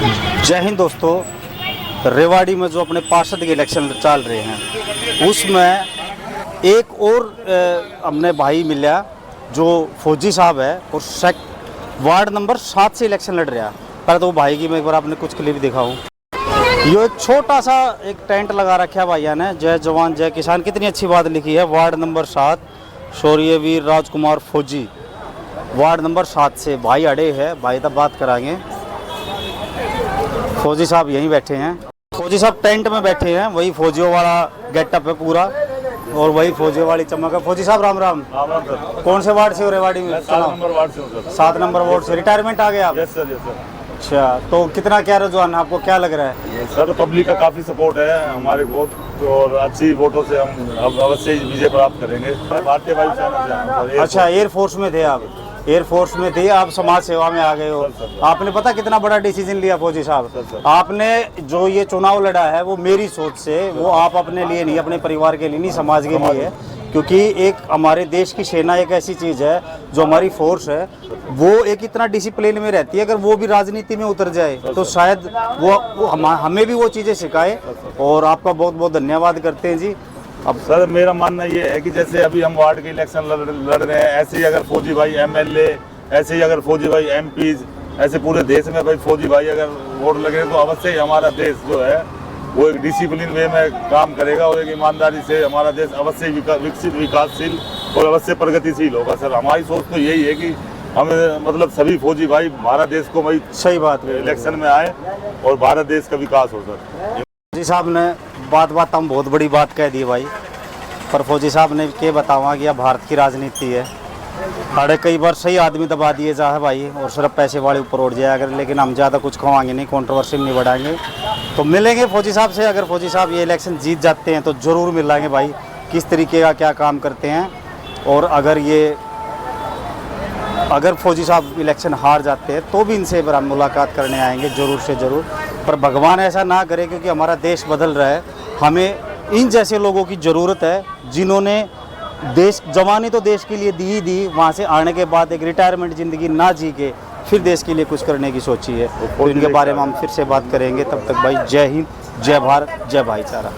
जय हिंद दोस्तों। रेवाड़ी में जो अपने पार्षद के इलेक्शन चल रहे हैं उसमें एक और हमने भाई मिला जो फौजी साहब है और वार्ड नंबर 7 से इलेक्शन लड़ रहा है। पहले तो वो भाई की मैं एक बार आपने कुछ क्लिप दिखाऊं। ये एक छोटा सा एक टेंट लगा रखा है भैया ने, जय जवान जय किसान। कितनी अच्छी बात लिखी है। वार्ड नंबर 7 शौर्य वीर राजकुमार फौजी, वार्ड नंबर 7 से भाई अड़े है। भाई तब बात कराएंगे। फौजी साहब यहीं बैठे हैं। फौजी साहब टेंट में बैठे हैं, वही फौजियों वाला गेटअप है पूरा और वही फौजियों वाली चमक है। फौजी साहब राम राम। कौन से वार्ड से हो रेवाड़ी में? 7 नंबर वार्ड से हूं सर। 7 नंबर वार्ड से रिटायरमेंट आ गए आप? Yes sir, yes sir. अच्छा, तो कितना क्या रुझान आपको क्या लग रहा है? सर पब्लिक का काफी सपोर्ट है हमारे को और अच्छी वोटों से हम अब अवश्य विजय प्राप्त करेंगे। भारतीय वायुसेना से आया हूं सर। अच्छा, एयरफोर्स में थे आप? एयरफोर्स में थे आप, समाज सेवा में आ गए हो। आपने पता कितना बड़ा डिसीजन लिया फौजी साहब। आपने जो ये चुनाव लड़ा है वो मेरी सोच से, वो आप अपने लिए नहीं, अपने परिवार के लिए नहीं, समाज के लिए है। क्योंकि एक हमारे देश की सेना एक ऐसी चीज़ है, जो हमारी फोर्स है वो एक इतना डिसिप्लिन में रहती है। अगर वो भी राजनीति में उतर जाए तो शायद वो हमें भी वो चीज़ें सिखाए। और आपका बहुत बहुत धन्यवाद करते हैं जी। अब सर मेरा मानना ये है कि जैसे अभी हम वार्ड के इलेक्शन लड़ रहे हैं, ऐसे ही अगर फौजी भाई एमएलए, ऐसे ही अगर फौजी भाई एमपीज, ऐसे पूरे देश में भाई फौजी भाई अगर वोट लगे तो अवश्य ही हमारा देश जो है वो एक डिसिप्लिन वे में काम करेगा और एक ईमानदारी से हमारा देश अवश्य विकसित, विकासशील और अवश्य प्रगतिशील होगा। सर हमारी सोच तो यही है कि हमें मतलब सभी फौजी भाई भारत देश को भाई सही बात है इलेक्शन में आए और भारत देश का विकास हो। सर फौजी साहब ने बात हम बहुत बड़ी बात कह दी भाई, पर फौजी साहब ने क्या बतावा कि यह भारत की राजनीति है। अरे कई बार सही आदमी दबा दिए जा है भाई और सिर्फ पैसे वाले ऊपर उठ जाए अगर, लेकिन हम ज़्यादा कुछ खवाएंगे नहीं, कंट्रोवर्सी नहीं बढ़ाएंगे। तो मिलेंगे फौजी साहब से। अगर फौजी साहब ये इलेक्शन जीत जाते हैं तो ज़रूर मिलेंगे भाई, किस तरीके का क्या काम करते हैं। और अगर फौजी साहब इलेक्शन हार जाते हैं तो भी इनसे हम मुलाकात करने आएंगे ज़रूर से ज़रूर। पर भगवान ऐसा ना करे, क्योंकि हमारा देश बदल रहा है। हमें इन जैसे लोगों की ज़रूरत है जिन्होंने देश जवानी तो देश के लिए दी ही दी, वहाँ से आने के बाद एक रिटायरमेंट ज़िंदगी ना जी के फिर देश के लिए कुछ करने की सोची है। तो इनके बारे में हम फिर से बात करेंगे। तब तक भाई जय हिंद, जय भारत, जय भाईचारा।